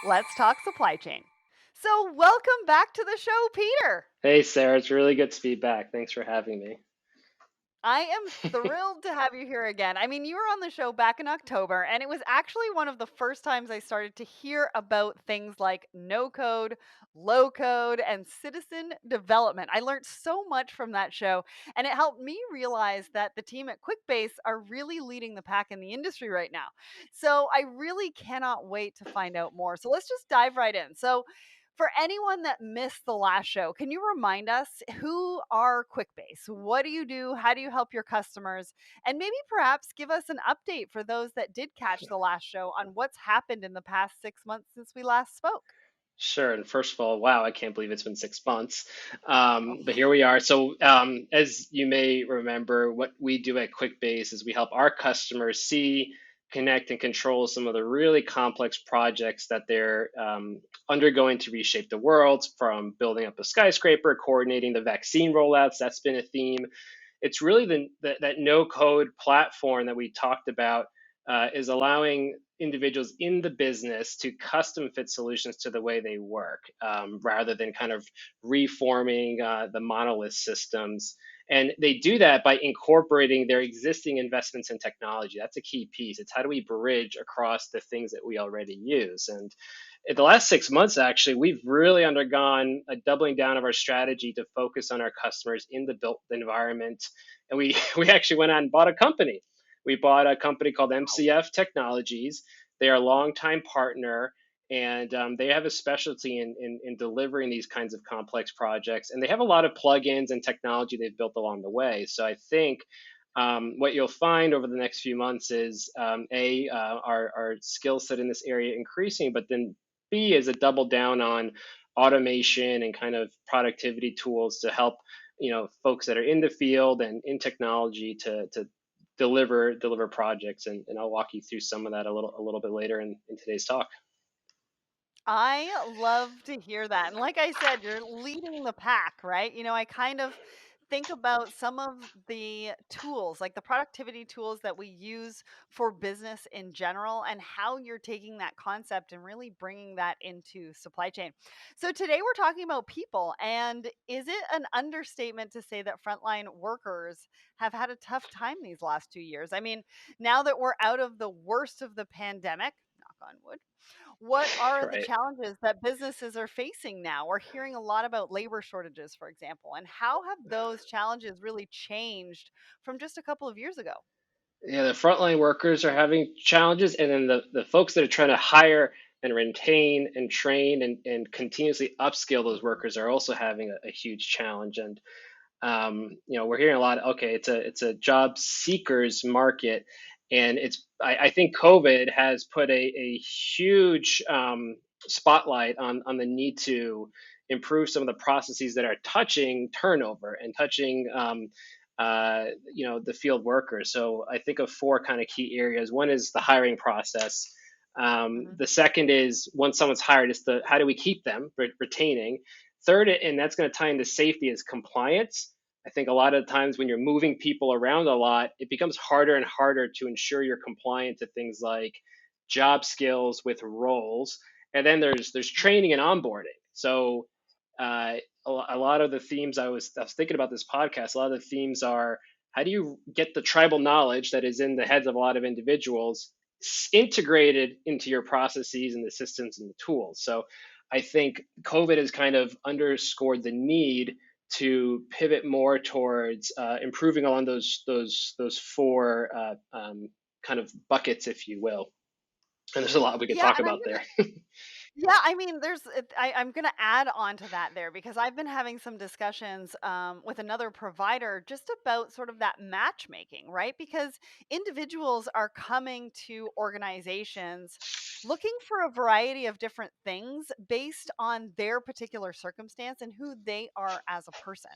Let's talk supply chain. So, welcome back to the show, Peter. Hey Sarah, it's really good to be back. Thanks for having me. I am thrilled to have you here again. I mean, you were on the show back in October, and it was actually one of the first times I started to hear about things like no code, low code, and citizen development. I learned so much from that show, and it helped me realize that the team at Quickbase are really leading the pack in the industry right now. So, I really cannot wait to find out more. So, let's just dive right in. So, for anyone that missed the last show, can you remind us who are Quickbase? What do you do? How do you help your customers? And maybe perhaps give us an update for those that did catch the last show on what's happened in the past 6 months since we last spoke. Sure. And first of all, wow, I can't believe it's been 6 months. Oh, But here we are. As you may remember, what we do at QuickBase is we help our customers see, connect, and control some of the really complex projects that they're undergoing to reshape the world, from building up a skyscraper, coordinating the vaccine rollouts. That's been a theme. It's really that no code platform that we talked about is allowing individuals in the business to custom fit solutions to the way they work, rather than kind of reforming the monolith systems. And they do that by incorporating their existing investments in technology. That's a key piece. It's how do we bridge across the things that we already use. And in the last 6 months, actually, we've really undergone a doubling down of our strategy to focus on our customers in the built environment. And we, we actually went out and bought a company. We bought a company called MCF Technologies. They are a longtime partner, and they have a specialty in delivering these kinds of complex projects. And they have a lot of plugins and technology they've built along the way. So I think what you'll find over the next few months is our skill set in this area increasing, but then B is a double down on automation and kind of productivity tools to help folks that are in the field and in technology to deliver projects, and I'll walk you through some of that a little bit later in today's talk. I love to hear that. And like I said, you're leading the pack, right? I kind of think about some of the tools, like the productivity tools that we use for business in general, and how you're taking that concept and really bringing that into supply chain. So today we're talking about people. And is it an understatement to say that frontline workers have had a tough time these last 2 years? I mean, now that we're out of the worst of the pandemic, knock on wood, what are the Right. challenges that businesses are facing now? We're hearing a lot about labor shortages, for example, and how have those challenges really changed from just a couple of years ago? Yeah, the frontline workers are having challenges, and then the folks that are trying to hire and retain and train and continuously upskill those Mhm. workers are also having a huge challenge. And we're hearing a lot. Okay, it's a job seekers market, and I think COVID has put a huge spotlight on the need to improve some of the processes that are touching turnover and touching the field workers. So I think of four kind of key areas. One is the hiring process. Mhm. The second is once someone's hired, is how do we keep them retaining. Third, and that's going to tie into safety, is compliance. I think a lot of times when you're moving people around a lot, it becomes harder and harder to ensure you're compliant to things like job skills with roles. And then there's training and onboarding. So a lot of the themes I was thinking about this podcast. A lot of the themes are, how do you get the tribal knowledge that is in the heads of a lot of individuals integrated into your processes and the systems and the tools. So I think COVID has kind of underscored the need to pivot more towards improving along those four kind of buckets, if you will. And there's a lot we could Yeah, talk and about there. I mean, I'm going to add on to that there because I've been having some discussions with another provider just about sort of that matchmaking, right? Because individuals are coming to organizations looking for a variety of different things based on their particular circumstance and who they are as a person,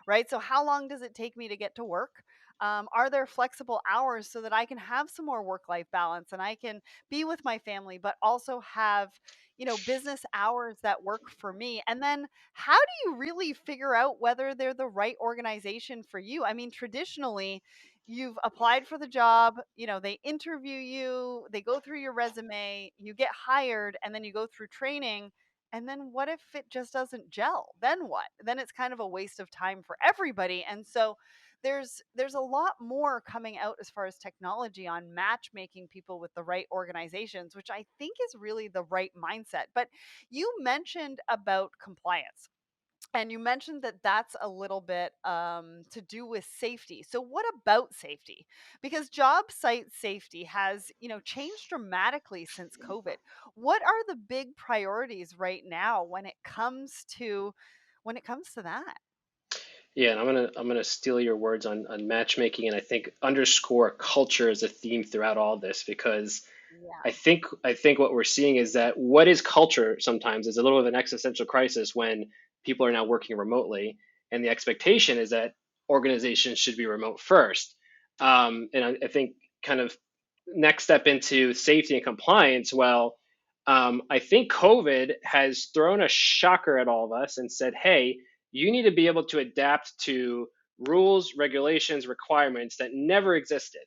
right? So, how long does it take me to get to work? Are there flexible hours so that I can have some more work life balance and I can be with my family, but also have, business hours that work for me? And then, how do you really figure out whether they're the right organization for you? I mean, traditionally, you've applied for the job, they interview you, they go through your resume, you get hired, and then you go through training. And then what if it just doesn't gel? Then what? Then it's kind of a waste of time for everybody. And so there's a lot more coming out as far as technology on matchmaking people with the right organizations, which I think is really the right mindset. But you mentioned about compliance, and you mentioned that that's a little bit to do with safety. So, what about safety? Because job site safety has, changed dramatically since COVID. What are the big priorities right now when it comes to that? Yeah, and I'm gonna steal your words on matchmaking, and I think underscore culture as a theme throughout all this because Yeah. I think what we're seeing is that what is culture sometimes is a little of an existential crisis when people are now working remotely, and the expectation is that organizations should be remote first. And I think kind of next step into safety and compliance. Well, I think COVID has thrown a shocker at all of us and said, hey, you need to be able to adapt to rules, regulations, requirements that never existed,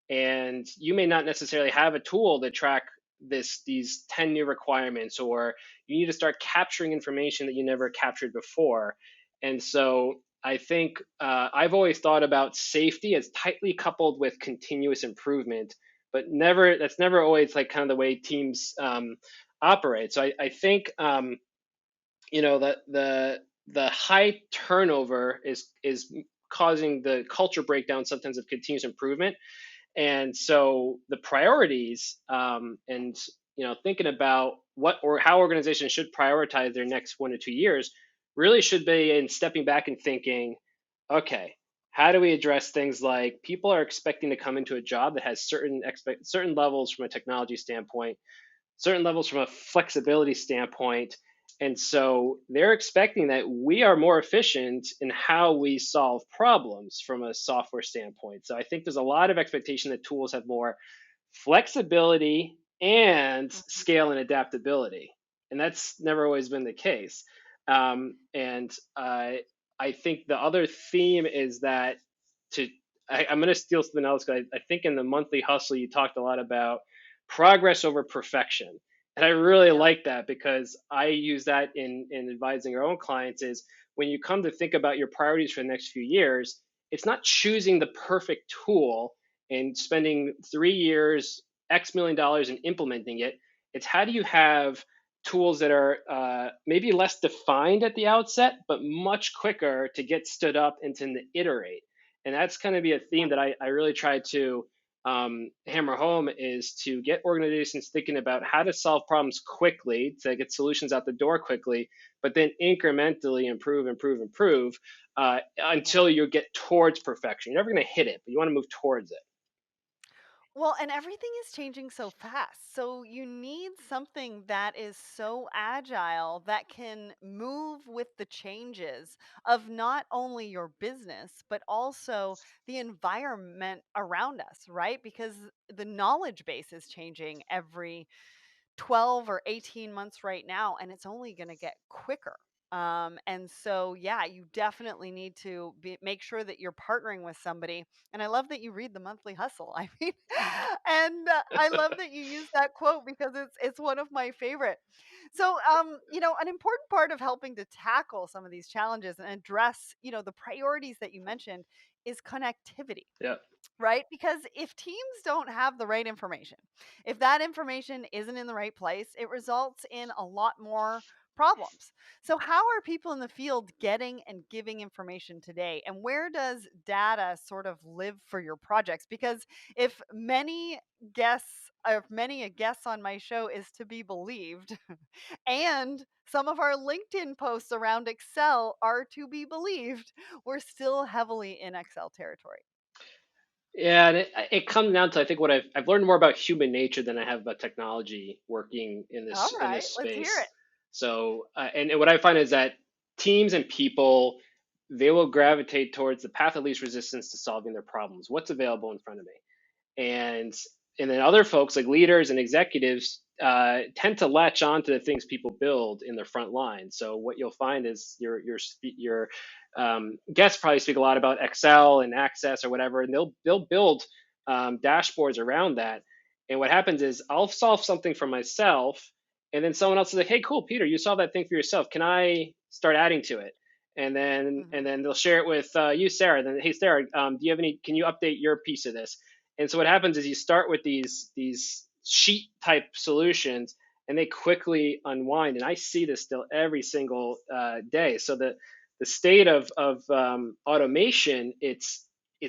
and you may not necessarily have a tool to track these 10 new requirements, or you need to start capturing information that you never captured before. And so I think I've always thought about safety as tightly coupled with continuous improvement, but never that's never always like kind of the way teams operate. So I think that the high turnover is causing the culture breakdown sometimes of continuous improvement. And so the priorities, and thinking about what or how organizations should prioritize their next 1 to 2 years really should be in stepping back and thinking, okay, how do we address things like people are expecting to come into a job that has certain levels from a technology standpoint, certain levels from a flexibility standpoint. And so they're expecting that we are more efficient in how we solve problems from a software standpoint. So I think there's a lot of expectation that tools have more flexibility and Mhm. scale and adaptability. And that's never always been the case. And I think the other theme is that to I'm going to steal something else because I think in the monthly hustle you talked a lot about progress over perfection. And I really Yep. like that because I use that in advising our own clients is when you come to think about your priorities for the next few years, it's not choosing the perfect tool and spending 3 years, X million dollars in implementing it. It's how do you have tools that are maybe less defined at the outset, but much quicker to get stood up and to iterate. And that's going to be a theme that I really try to hammer home is to get organizations thinking about how to solve problems quickly, to get solutions out the door quickly, but then incrementally improve Yeah. until you get towards perfection. You're never going to hit it, but you want to move towards it. Well, and everything is changing so fast. So you need something that is so agile that can move with the changes of not only your business, but also the environment around us, right? Because the knowledge base is changing every 12 or 18 months right now, and it's only going to get quicker. And so, yeah, you definitely need to make sure that you're partnering with somebody. And I love that you read the Monthly Hustle. I mean, and I love that you use that quote because it's one of my favorite. So, an important part of helping to tackle some of these challenges and address, the priorities that you mentioned is connectivity, Yeah. right? Because if teams don't have the right information, if that information isn't in the right place, it results in a lot more problems. So, how are people in the field getting and giving information today? And where does data sort of live for your projects? Because if many a guest on my show is to be believed, and some of our LinkedIn posts around Excel are to be believed, we're still heavily in Excel territory. Yeah, and it comes down to I think what I've learned more about human nature than I have about technology working in All this right, let's hear space. it. So, and what I find is that teams and people they will gravitate towards the path of least resistance to solving their problems. What's available in front of me, and and then other folks like leaders and executives tend to latch on to the things people build in their front line. So what you'll find is your guests probably speak a lot about Excel and Access or whatever, and they'll build dashboards around that. And what happens is I'll solve something for myself, and then someone else is like, "Hey, cool, Peter, you solved that thing for yourself. Can I start adding to it?" And Mhm. then they'll share it with you, Sarah. Then, hey, Sarah, do you have any? Can you update your piece of this? And so what happens is you start with these sheet type solutions, and they quickly unwind. And I see this still every single day. So the state of automation, it's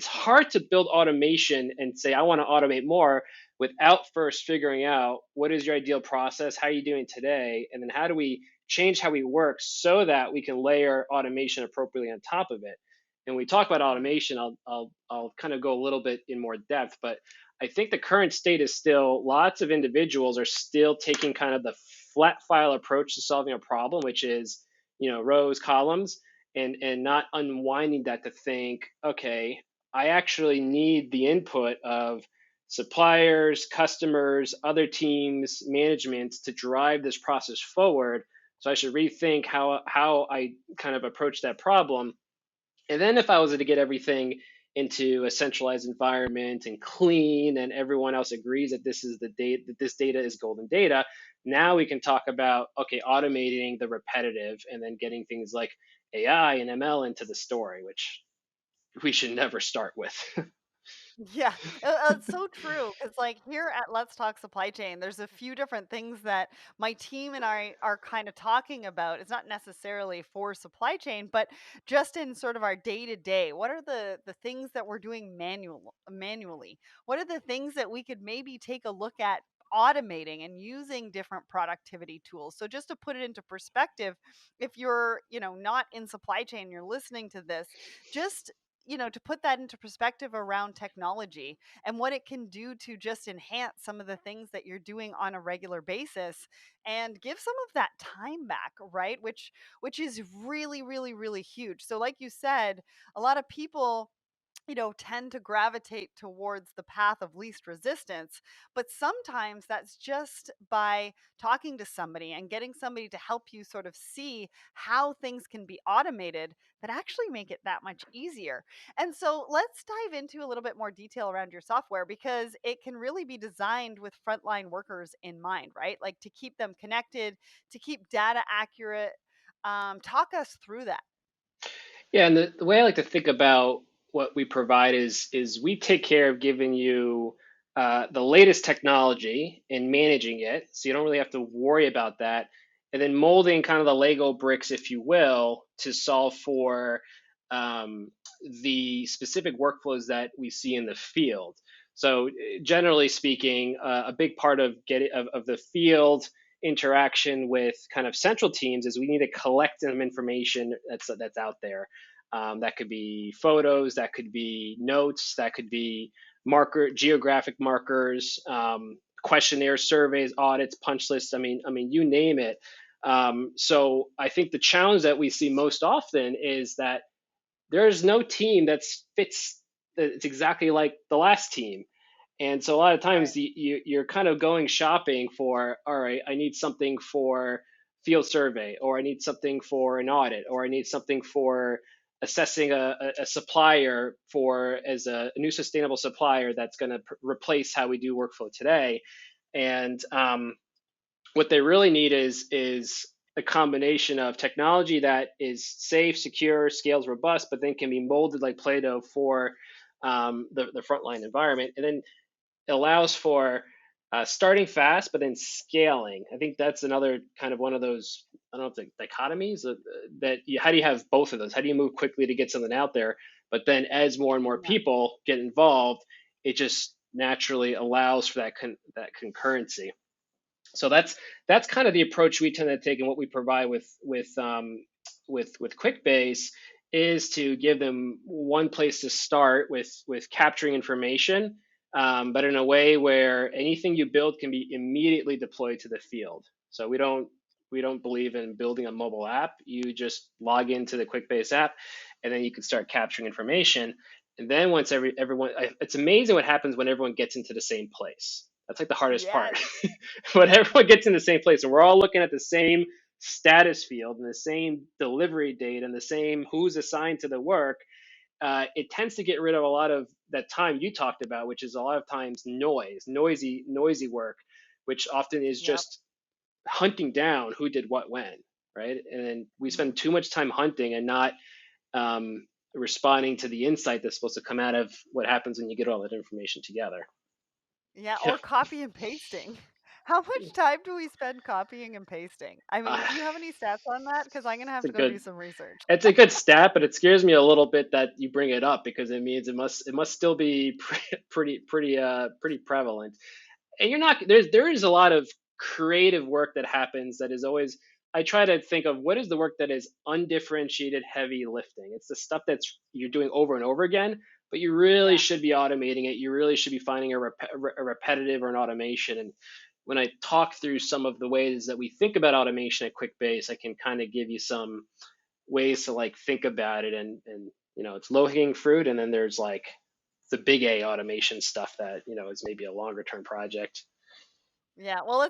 hard to build automation and say I want to automate more without first figuring out what is your ideal process, how are you doing today, and then how do we change how we work so that we can layer automation appropriately on top of it. And when we talk about Mhm. automation, I'll kind of go a little bit in more depth, but I think the current state is still lots of individuals are still taking kind of the flat file approach to solving a problem, which is, rows, columns, and not unwinding that to think, okay, I actually need the input of suppliers, customers, other teams, management to drive this process forward. So I should rethink how I kind of approach that problem. And then if I was to get everything into a centralized environment and clean, and everyone else agrees that this is the data, that this data is golden data, now we can talk about, okay, automating the repetitive and then getting things like AI and ML into the story, which we should never start with. Yeah, it's so true. Because, like, here at Let's Talk Supply Chain, there's a few different things that my team and I are kind of talking about. It's not necessarily for supply chain, but just in sort of our day to day. What are the things that we're doing manually? What are the things that we could maybe take a look at automating and using different productivity tools? So just to put it into perspective, if you're, not in supply chain, you're listening to this, just to put that into perspective around technology and what it can do to just enhance some of the things that you're doing on a regular basis and give some of that time back, right? Which is really, really, really huge. So like you said, a lot of people tend to gravitate towards the path of least resistance. But sometimes that's just by talking to somebody and getting somebody to help you sort of see how things can be automated that actually make it that much easier. And so let's dive into a little bit more detail around your software because it can really be designed with frontline workers in mind, right? Like to keep them connected, to keep data accurate. Talk us through that. Yeah, and the way I like to think about what we provide is we take care of giving you the latest technology and managing it, so you don't really have to worry about that, and then molding kind of the Lego bricks, if you will, to solve for um, the specific workflows that we see in the field. So generally speaking, a big part of of the field interaction with kind of central teams is we need to collect some information that's out there. That could be photos, that could be notes, that could be geographic markers, questionnaires, surveys, audits, punch lists. I mean, you name it. So I think the challenge that we see most often is that there's no team that fits. It's exactly like the last team. And so a lot of Right. times you're kind of going shopping for, all right, I need something for field survey, or I need something for an audit, or I need something for assessing a supplier for as a new sustainable supplier that's going to replace how we do workflow today. And what they really need is a combination of technology that is safe, secure, scales robust, but then can be molded like Play-Doh for the frontline environment. And then allows for starting fast, but then scaling. I think that's another kind of one of those, I don't know if the dichotomies how do you have both of those? How do you move quickly to get something out there? But then as more and more Yeah. people get involved, it just naturally allows for that concurrency. So that's kind of the approach we tend to take, and what we provide with Quickbase is to give them one place to start with capturing information, but in a way where anything you build can be immediately deployed to the field. So we don't believe in building a mobile app. You just log into the Quickbase app, and then you can start capturing information. And then once everyone, it's amazing what happens when everyone gets into the same place. That's like the hardest part. Yes. When everyone gets in the same place and we're all looking at the same status field and the same delivery date and the same who's assigned to the work, it tends to get rid of a lot of that time you talked about, which is a lot of times noisy work, which often is Yep. just hunting down who did what when, right? And then we Mhm. spend too much time hunting and not um, responding to the insight that's supposed to come out of what happens when you get all that information together. Yeah, Yeah, or copy and pasting. How much time do we spend copying and pasting? I uh, mean, do you have any stats on that? Because I'm gonna it's have a to go do good some research. it's a good stat, but it scares me a little bit that you bring it up because it means it must still be pretty prevalent. And you're not there is a lot of creative work that happens that is always. I try to think of what is the work that is undifferentiated heavy lifting. It's the stuff that's you're doing over and over again, but you really Yeah. should be automating it. You really should be finding a repetitive or an automation. And when I talk through some of the ways that we think about automation at quickbase, I can kind of give you some ways to like think about it. And it's low hanging fruit, and then there's like the big A automation stuff that is maybe a longer term project. Yeah, well,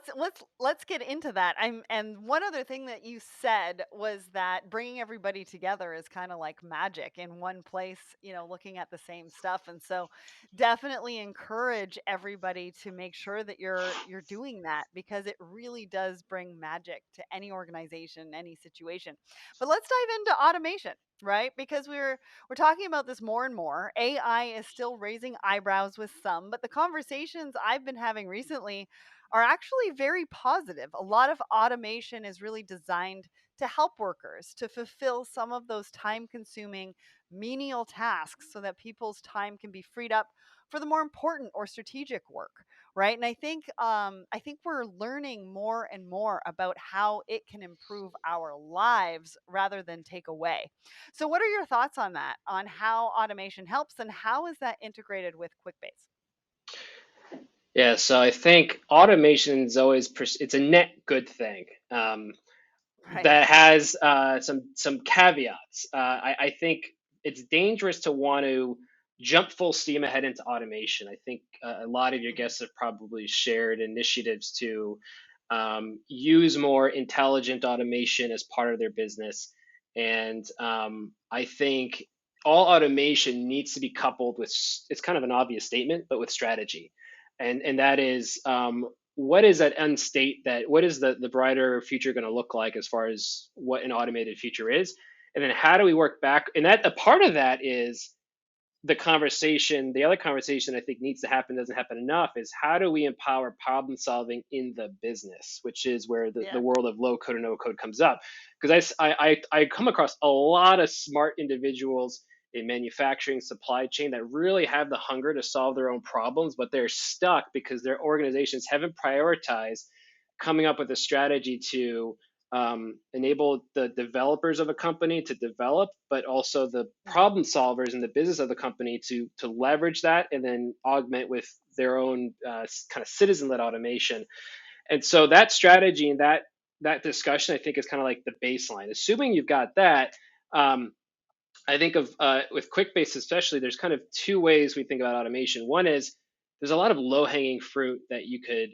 let's get into that. And one other thing that you said was that bringing everybody together is kind of like magic in one place, looking at the same stuff. And so definitely encourage everybody to make sure that you're doing that because it really does bring magic to any organization, any situation. But let's dive into automation, right? Because we're talking about this more and more. AI is still raising eyebrows with some, but the conversations I've been having recently are actually very positive. A lot of automation is really designed to help workers to fulfill some of those time consuming menial tasks so that people's time can be freed up for the more important or strategic work, right? And I think we're learning more and more about how it can improve our lives rather than take away. So what are your thoughts on that, on how automation helps and how is that integrated with QuickBase? Yeah, so I think automation is always it's a net good thing. Right. That has some caveats. I think it's dangerous to want to jump full steam ahead into automation. I think a lot of your Mhm. guests have probably shared initiatives to use more intelligent automation as part of their business, and I think all automation needs to be coupled with it's kind of an obvious statement, but with strategy, and that is what is that end state that what is the brighter future going to look like as far as what an automated future is, and then how do we work back, and that a part of that is the other conversation I think needs to happen, doesn't happen enough, is how do we empower problem solving in the business, which is where the Yeah. world of low code and no code comes up. Because I come across a lot of smart individuals in manufacturing supply chain that really have the hunger to solve their own problems, but they're stuck because their organizations haven't prioritized coming up with a strategy to enable the developers of a company to develop, but also the Mhm. problem solvers in the business of the company to leverage that and then augment with their own kind of citizen-led automation. And so that strategy and that discussion, I think, is kind of like the baseline. Assuming you've got that, um, I think of with QuickBase especially, there's kind of two ways we think about automation. One is there's a lot of low-hanging fruit that you could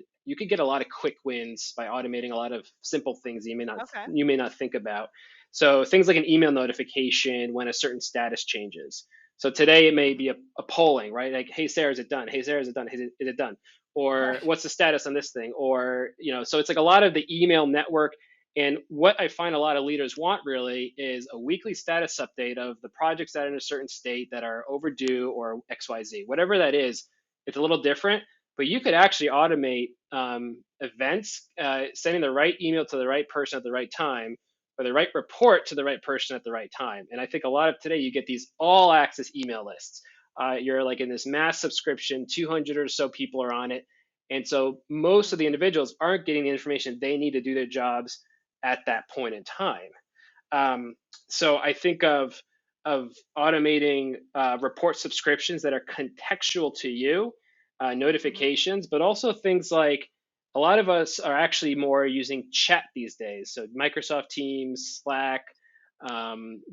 get a lot of quick wins by automating a lot of simple things that Okay. you may not think about. So things like an email notification when a certain status changes. So today it may Mhm. be a polling, right? Like, hey Sarah, is it done? Hey Sarah, is it done? Is it done? Or Right. what's the status on this thing? Or so it's like a lot of the email network, and what I find a lot of leaders want really is a weekly status update of the projects that are in a certain state that are overdue or XYZ, whatever that is. It's a little different, but you could actually automate events, sending the right email to the right person at the right time, or the right report to the right person at the right time. And I think a lot of today you get these all access email lists. You're like in this mass subscription, 200 or so people are on it. And so most of the Mhm. individuals aren't getting the information they need to do their jobs at that point in time. Um, so I think of automating report subscriptions that are contextual to you, Mhm. notifications, but also things like a lot of us are actually more using chat these days. So Microsoft Teams, Slack,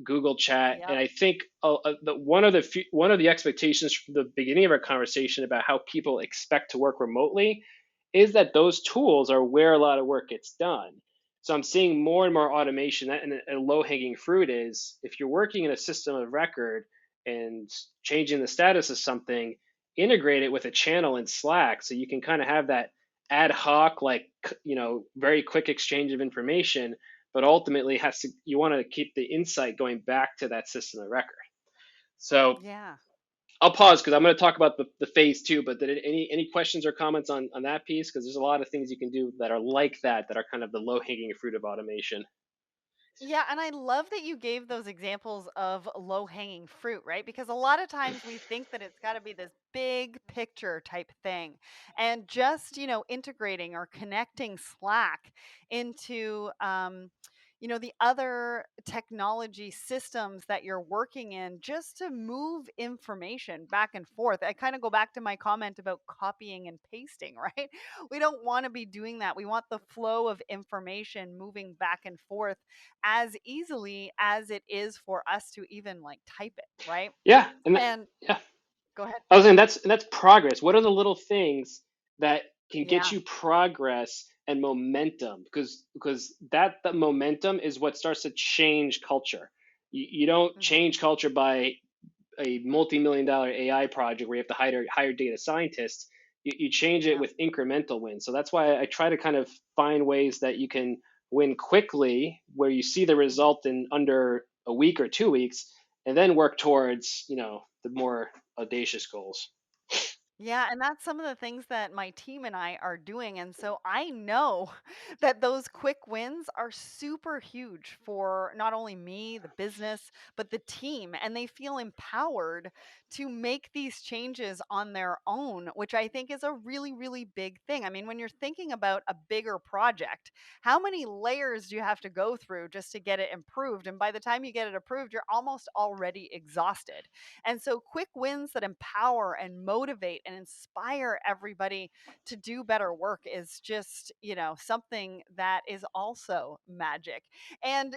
Google Chat, and Yep. I think one of the expectations from the beginning of our conversation about how people expect to work remotely is that those tools are where a lot of work gets done. So I'm seeing more and more automation. And a low hanging fruit is if you're working in a system of record and changing the status of something, integrate it with a channel in Slack so you can kind of have that ad hoc, like, very quick exchange of information, but ultimately you want to keep the insight going back to that system of record. So Yeah. I'll pause because I'm going to talk about the phase two. But any questions or comments on that piece? Because there's a lot of things you can do that are like that are kind of the low hanging fruit of automation. Yeah, and I love that you gave those examples of low hanging fruit, right? Because a lot of times we think that it's got to be this big picture type thing. And just, integrating or connecting Slack into, the other technology systems that you're working in just to move information back and forth. I kind of go back to my comment about copying and pasting, right? We don't want to be doing that. We want the flow of information moving back and forth as easily as it is for us to even like type it, right? Yeah, And yeah, go ahead. I was saying that's progress. What are the little things that can get Yeah. you progress and momentum? Because that momentum is what starts to change culture. You don't Hmm. change culture by a multi-million dollar AI project where you have to hire data scientists. You change it Yeah. with incremental wins. So that's why I try to kind of find ways that you can win quickly, where you see the Hmm. result in under a week or 2 weeks, and then work towards the more audacious goals. Yeah, and that's some of the things that my team and I are doing. And so I know that those quick wins are super huge for not only me, the business, but the team. And they feel empowered to make these changes on their own, which I think is a really, really big thing. I mean, when you're thinking about a bigger project, how many layers do you have to go through just to get it improved? And by the time you get it approved, you're almost already exhausted. And so, quick wins that empower and motivate and inspire everybody to do better work is just, something that is also magic. And,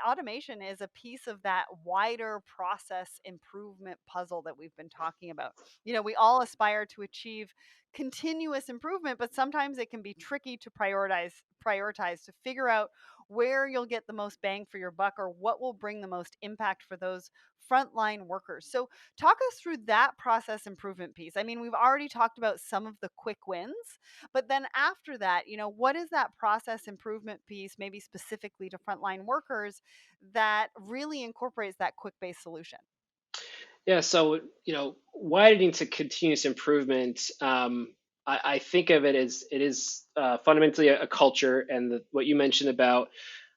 automation is a piece of that wider process improvement puzzle that we've been talking about. We all aspire to achieve continuous improvement, but sometimes it can be tricky to prioritize to figure out where you'll get the most bang for your buck or what will bring the most impact for those frontline workers. So, talk us through that process improvement piece. I mean, we've already talked about some of the quick wins, but then after that, what is that process improvement piece, maybe specifically to frontline workers, that really incorporates that quick based solution? Yeah, so widening to continuous improvement. I think of it as it is fundamentally a culture, and what you mentioned about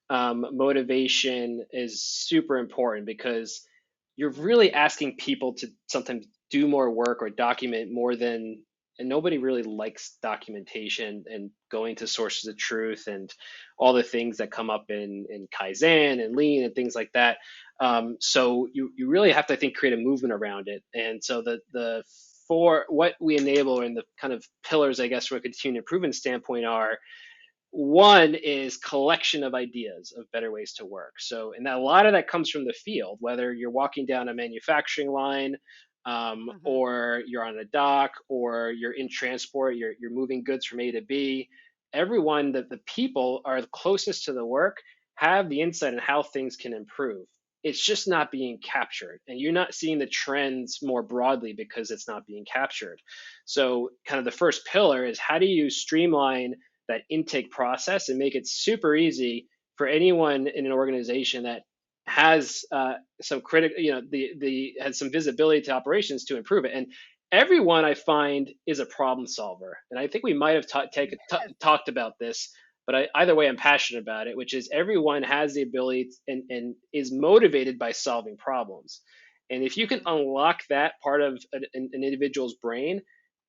motivation is super important because you're really Hmm. asking people to sometimes do more work or document more than, and nobody really likes documentation and going to sources of truth and all the things that come up in Kaizen and Lean and things like that. So you really have to, I think, create a movement around it. And so the for what we enable and the kind of pillars, I guess, from a continued improvement standpoint are: one is collection of ideas of better ways to work. So, and a lot of that comes from the field, whether you're walking down a manufacturing line, Hmm. or you're on a dock, or you're in transport, you're moving goods from A to B. Everyone, that the people are closest to the work, have the insight on how things can improve. It's just not being captured, and you're not seeing the trends more broadly because it's not being captured. So, kind of the first pillar is, how do you streamline that intake process and make it super easy for anyone in an organization that has some critical, the has some visibility to operations to improve it. And everyone, I find, is a problem solver. And I think we might have Yes. talked about this, but either way, I'm passionate about it, which is everyone has the ability and is motivated by solving problems. And if you can Hmm. unlock that part of an individual's brain,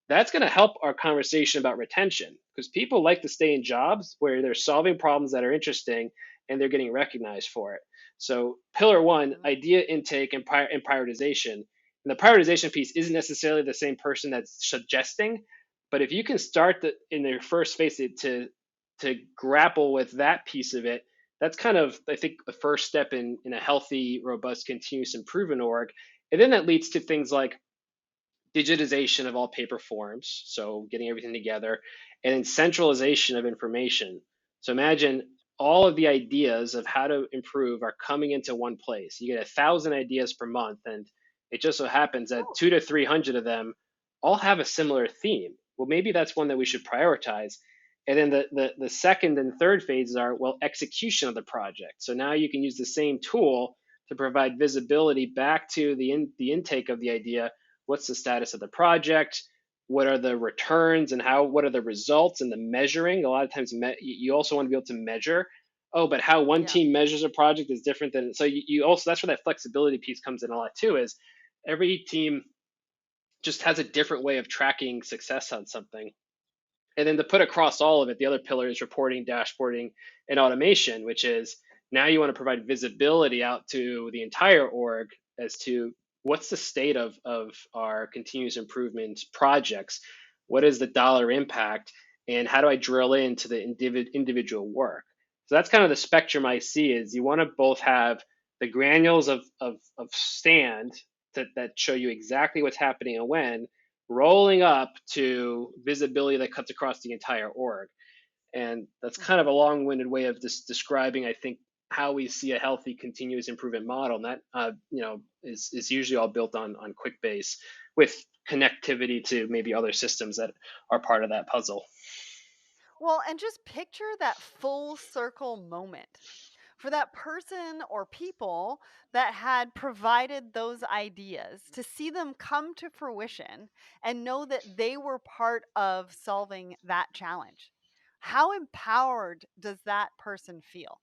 that's going to help our conversation about retention, because people like to stay in jobs where they're solving problems that are interesting and they're getting recognized for it. So, pillar one, Hmm. idea intake and prioritization. And the prioritization piece isn't necessarily the same person that's suggesting, but if you can start in their first phase to grapple with that piece of it, that's kind of, I think, the first step in a healthy, robust, continuous improvement org. And then that leads to things like digitization of all paper forms, so getting everything together, and then centralization of information. So imagine all of the ideas of how to improve are coming into one place. You get 1,000 ideas per month, and it just so happens that Oh, 200 to 300 of them all have a similar theme. Well, maybe that's one that we should prioritize. And then the second and third phases are, well, execution of the project. So now you can use the same tool to provide visibility back to the intake of the idea. What's the status of the project? What are the returns and what are the results and the measuring? A lot of times you also want to be able to measure. Oh, but how one yeah, team measures a project is different than, so you also, that's where that flexibility piece comes in a lot too, is every team just has a different way of tracking success on something. And then to put across all of it, the other pillar is reporting, dashboarding, and automation, which is now you want to provide visibility out to the entire org as to what's the state of our continuous improvement projects, what is the dollar impact, and how do I drill into the individual work. So that's kind of the spectrum I see, is you want to both have the granules of stand that show you exactly what's happening and when, rolling up to visibility that cuts across the entire org. And that's kind mhm. of a long-winded way of describing, I think, how we see a healthy continuous improvement model. And that, is usually all built on QuickBase with connectivity to maybe other systems that are part of that puzzle. Well, and just picture that full circle moment for that person or people that had provided those ideas, to see them come to fruition and know that they were part of solving that challenge. How empowered does that person feel?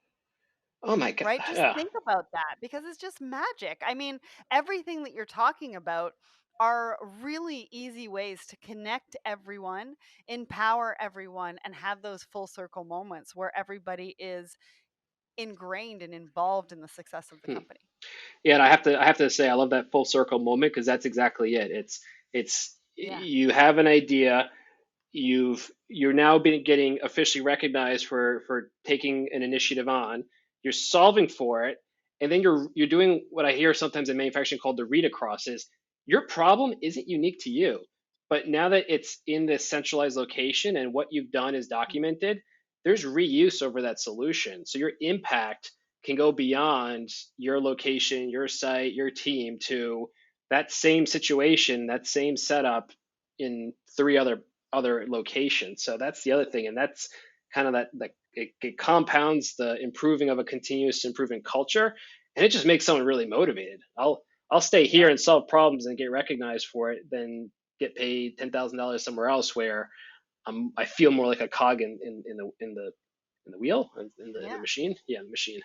Oh my God. Right? Just Yeah. think about that, because it's just magic. I mean, everything that you're talking about are really easy ways to connect everyone, empower everyone, and have those full circle moments where everybody is ingrained and involved in the success of the Hmm. company. Yeah, and I have to say I love that full circle moment, because that's exactly it. It's Yeah. you have an idea, you're now been getting officially recognized for taking an initiative on, you're solving for it, and then you're doing what I hear sometimes in manufacturing called the read across, is your problem isn't unique to you, but now that it's in this centralized location and what you've done is Mhm. documented, there's reuse over that solution, so your impact can go beyond your location, your site, your team, to that same situation, that same setup in three other locations. So that's the other thing, and that's kind of that it compounds the improving of a continuous improvement culture, and it just makes someone really motivated. I'll stay here Yep. and solve problems and get recognized for it than get paid $10,000 somewhere else where I feel more like a cog in the wheel, in the Yeah. machine. Yeah, the machine.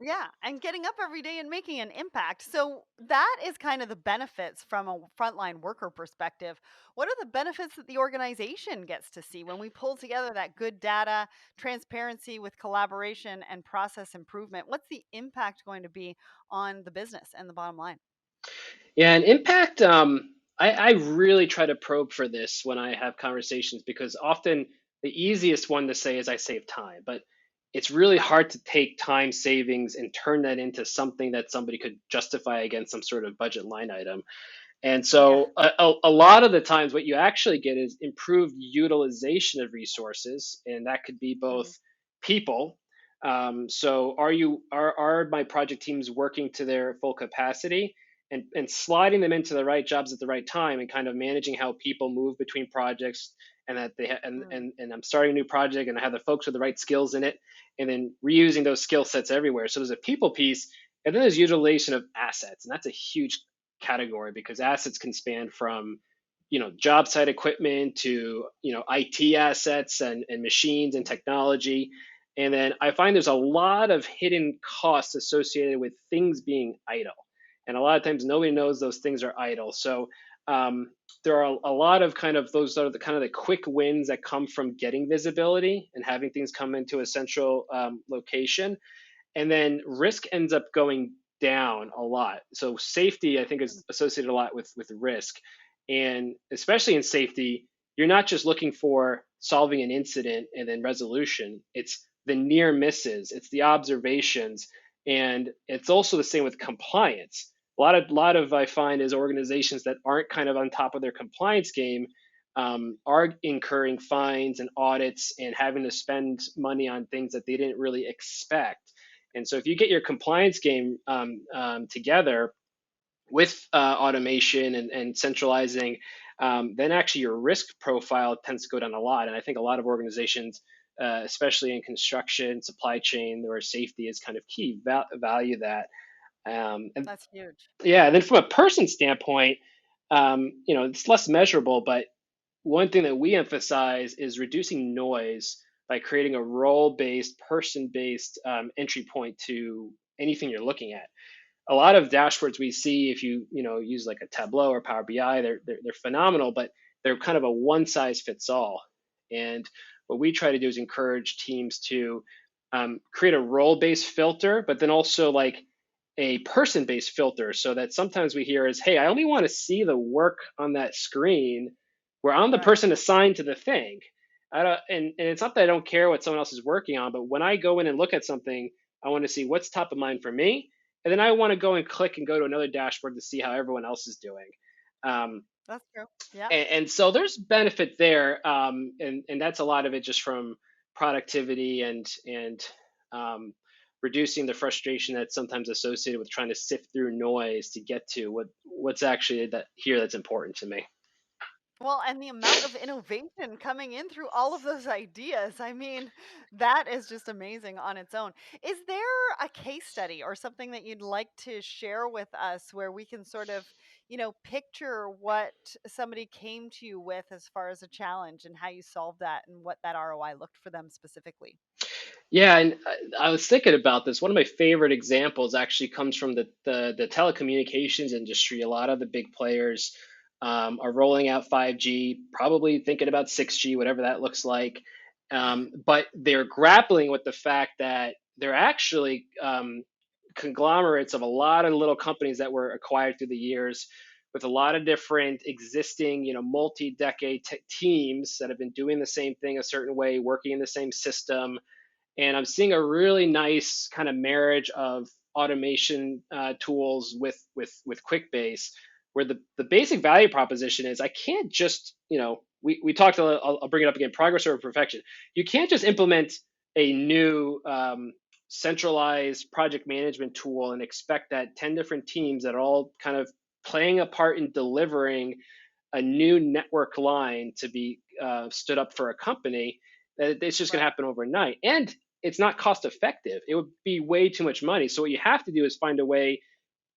Yeah, and getting up every day and making an impact. So that is kind of the benefits from a frontline worker perspective. What are the benefits that the organization gets to see when we pull together that good data, transparency with collaboration and process improvement? What's the impact going to be on the business and the bottom line? Yeah, and impact. I really try to probe for this when I have conversations, because often the easiest one to say is I save time, but it's really hard to take time savings and turn that into something that somebody could justify against some sort of budget line item. And Yeah. so a lot of the times what you actually get is improved utilization of resources, and that could be both Mhm. people. So are my project teams working to their full capacity, and sliding them into the right jobs at the right time, and kind of managing how people move between projects, and that Mm. and I'm starting a new project and I have the folks with the right skills in it, and then reusing those skill sets everywhere. So there's a people piece, and then there's utilization of assets, and that's a huge category, because assets can span from job site equipment to IT assets and machines and technology. And then I find there's a lot of hidden costs associated with things being idle, and a lot of times nobody knows those things are idle. So um, there are a lot of kind of, those are the kind of the quick wins that come from getting visibility and having things come into a central location, and then risk ends up going down a lot. So safety, I think, is associated a lot with risk, and especially in safety, you're not just looking for solving an incident and then resolution. It's the near misses, it's the observations, and it's also the same with compliance. A lot of I find is organizations that aren't kind of on top of their compliance game are incurring fines and audits and having to spend money on things that they didn't really expect. And so if you get your compliance game together with automation and centralizing, then actually your risk profile tends to go down a lot. And I think a lot of organizations, especially in construction, supply chain, where safety is kind of key, value that. And That's huge. yeah, and then from a person standpoint, it's less measurable, but one thing that we emphasize is reducing noise by creating a role-based, person-based entry point to anything you're looking at. A lot of dashboards we see, if you use like a Tableau or Power BI, they're phenomenal, but they're kind of a one size fits all. And what we try to do is encourage teams to create a role based filter, but then also like a person based filter, so that sometimes we hear is, hey, I only want to see the work on that screen where I'm the Right. person assigned to the thing. I don't, and it's not that I don't care what someone else is working on, but when I go in and look at something, I want to see what's top of mind for me, and then I want to go and click and go to another dashboard to see how everyone else is doing. Um, That's true. Yeah. and so there's benefit there, and that's a lot of it just from productivity and um, reducing the frustration that's sometimes associated with trying to sift through noise to get to what's actually that's important to me. Well, and the amount of innovation coming in through all of those ideas, I mean, that is just amazing on its own. Is there a case study or something that you'd like to share with us where we can sort of, picture what somebody came to you with as far as a challenge and how you solved that and what that ROI looked for them specifically? Yeah, and I was thinking about this. One of my favorite examples actually comes from the telecommunications industry. A lot of the big players are rolling out 5G, probably thinking about 6G, whatever that looks like. But they're grappling with the fact that they're actually conglomerates of a lot of little companies that were acquired through the years, with a lot of different existing, multi-decade teams that have been doing the same thing a certain way, working in the same system, and I'm seeing a really nice kind of marriage of automation tools with QuickBase, where the basic value proposition is I can't just we talked. I'll bring it up again. Progress over perfection. You can't just implement a new centralized project management tool and expect that 10 different teams that are all kind of playing a part in delivering a new network line to be stood up for a company, that it's just going to Right. happen overnight. And it's not cost effective. It would be way too much money. So what you have to do is find a way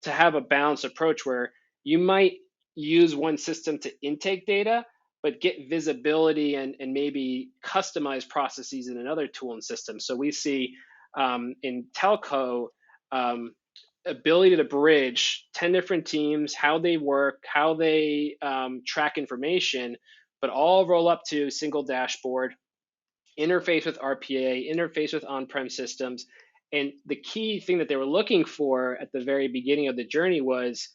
to have a balanced approach where you might use one system to intake data, but get visibility and maybe customize processes in another tool and system. So we see in telco, ability to bridge 10 different teams, how they work, how they track information, but all roll up to a single dashboard, interface with RPA, interface with on-prem systems. And the key thing that they were looking for at the very beginning of the journey was,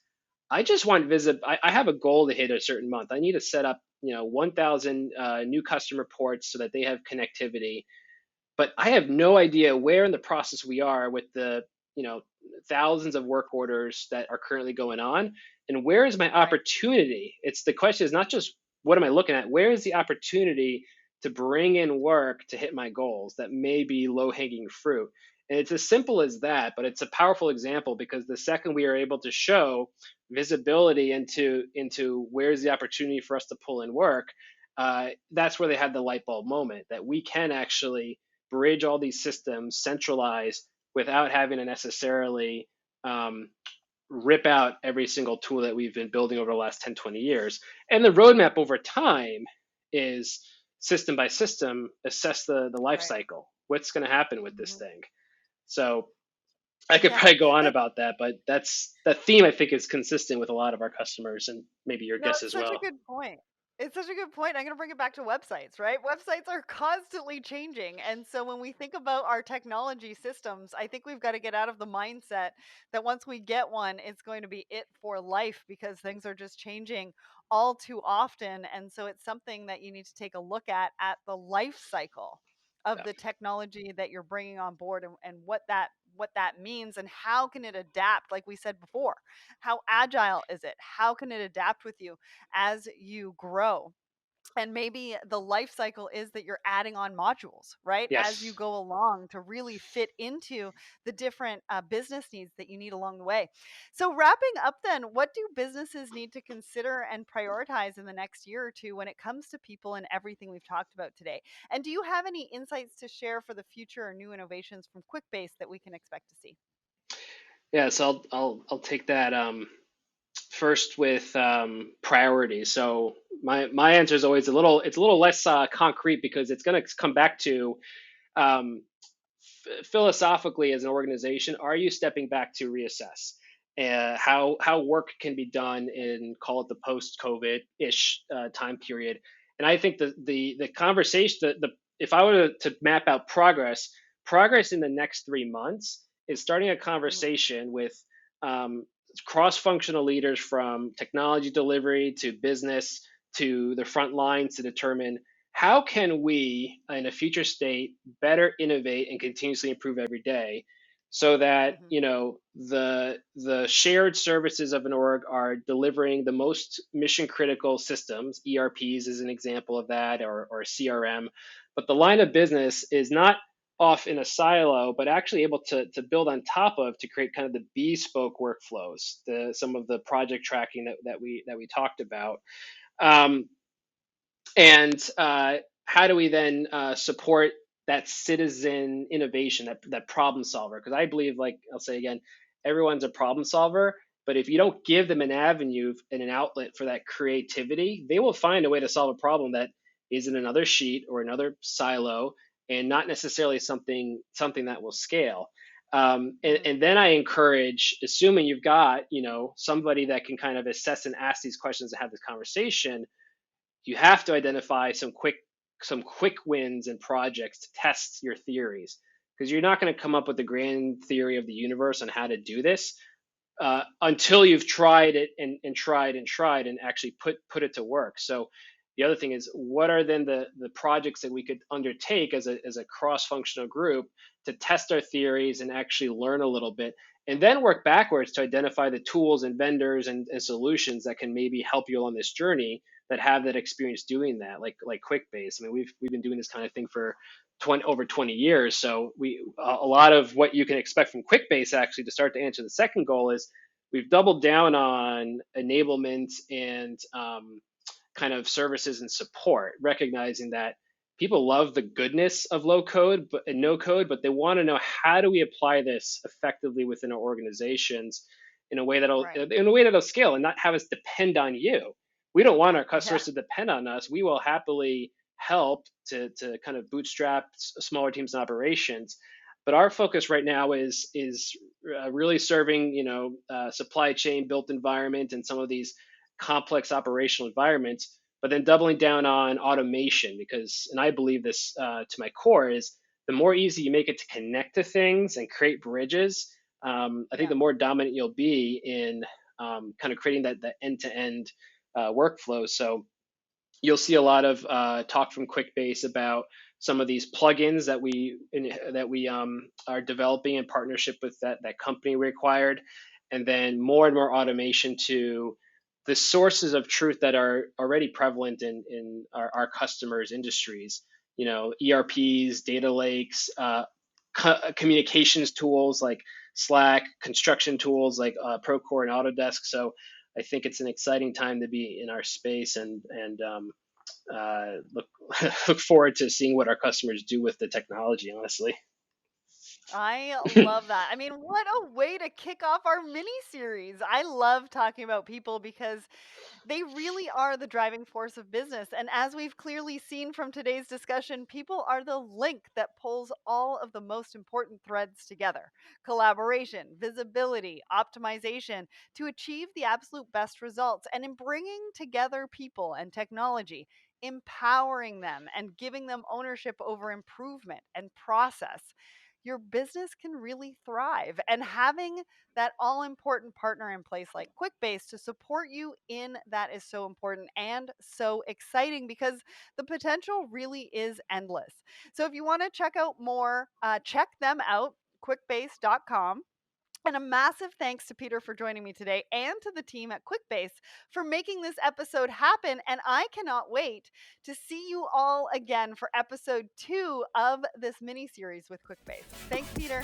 I just want visit. I have a goal to hit a certain month. I need to set up, 1,000 new customer ports so that they have connectivity, but I have no idea where in the process we are with the thousands of work orders that are currently going on, and where is my Right. opportunity. It's the question is not just what am I looking at, where is the opportunity to bring in work to hit my goals that may be low hanging fruit. And it's as simple as that, but it's a powerful example because the second we are able to show visibility into where's the opportunity for us to pull in work, that's where they had the light bulb moment that we can actually bridge all these systems, centralize without having to necessarily um, rip out every single tool that we've been building over the last 10, 20 years. And the roadmap over time is system by system, assess the life Right. cycle. What's going to happen with this Mhm. thing? So I could Yeah. probably go on That about that, but that's the theme I think is consistent with a lot of our customers and maybe your No, guests it's as such a well. good point. It's such a good point. I'm going to bring it back to websites, right? Websites are constantly changing. And so when we think about our technology systems, I think we've got to get out of the mindset that once we get one, it's going to be it for life because things are just changing all too often. And so it's something that you need to take a look at the life cycle of Yeah. the technology that you're bringing on board and what that what that means and how can it adapt, like we said before. How agile is it? How can it adapt with you as you grow? And maybe the life cycle is that you're adding on modules, right, as you Yes. go along to really fit into the different business needs that you need along the way. So, wrapping up then, what do businesses need to consider and prioritize in the next year or two when it comes to people and everything we've talked about today? And do you have any insights to share for the future or new innovations from Quickbase that we can expect to see? Yeah, so I'll take that first with priority. So my answer is always a little less concrete because it's going to come back to um, philosophically as an organization, are you stepping back to reassess how work can be done in, call it, the post-COVID ish time period? And I think the conversation, the if I were to map out progress in the next 3 months is starting a Mhm. conversation with um, cross-functional leaders from technology delivery to business to the front lines to determine how can we in a future state better innovate and continuously improve every day so that Mhm. the shared services of an org are delivering the most mission critical systems. ERPs is an example of that, or CRM, but the line of business is not off in a silo but actually able to build on top of to create kind of the bespoke workflows, some of the project tracking that we talked about. um, and how do we then support that citizen innovation, that problem solver? Because I believe, like I'll say again, everyone's a problem solver. But if you don't give them an avenue and an outlet for that creativity, they will find a way to solve a problem that is in another sheet or another silo, and not necessarily something that will scale. And Mhm. then I encourage, assuming you've got somebody that can kind of assess and ask these questions and have this conversation, you have to identify some quick wins and projects to test your theories, because you're not going to come up with the grand theory of the universe on how to do this until you've tried it and tried and tried and actually put it to work. So the other thing is, what are then the projects that we could undertake as a cross functional group to test our theories and actually learn a little bit, and then work backwards to identify the tools and vendors and solutions that can maybe help you along this journey, that have that experience doing that, like QuickBase. I mean, we've been doing this kind of thing for over 20 years. So a lot of what you can expect from QuickBase, actually, to start to answer the second goal, is we've doubled down on enablement and kind of services and support, recognizing that people love the goodness of low code and no code, but they want to know, how do we apply this effectively within our organizations Right. in a way that'll scale and not have us depend on you. We don't want our Yeah. customers to depend on us. We will happily help to kind of bootstrap smaller teams and operations. But our focus right now is really serving supply chain built environment and some of these complex operational environments, but then doubling down on automation, because, and I believe this to my core, is the more easy you make it to connect to things and create bridges, I think Yeah. the more dominant you'll be in kind of creating that end-to-end workflow. So you'll see a lot of talk from Quickbase about some of these plugins that we are developing in partnership with that company we acquired, and then more and more automation to the sources of truth that are already prevalent in our customers' industries. ERPs, data lakes, communications tools like Slack, construction tools like Procore and Autodesk. So I think it's an exciting time to be in our space, and look look forward to seeing what our customers do with the technology. Honestly. I love that. I mean, what a way to kick off our mini series. I love talking about people because they really are the driving force of business. And as we've clearly seen from today's discussion, people are the link that pulls all of the most important threads together: collaboration, visibility, optimization to achieve the absolute best results. And in bringing together people and technology, empowering them and giving them ownership over improvement and process, your business can really thrive. And having that all important partner in place like Quickbase to support you in that is so important and so exciting because the potential really is endless. So if you want to check out more, check them out. quickbase.com. And a massive thanks to Peter for joining me today and to the team at Quickbase for making this episode happen. And I cannot wait to see you all again for episode 2 of this mini series with Quickbase. Thanks, Peter.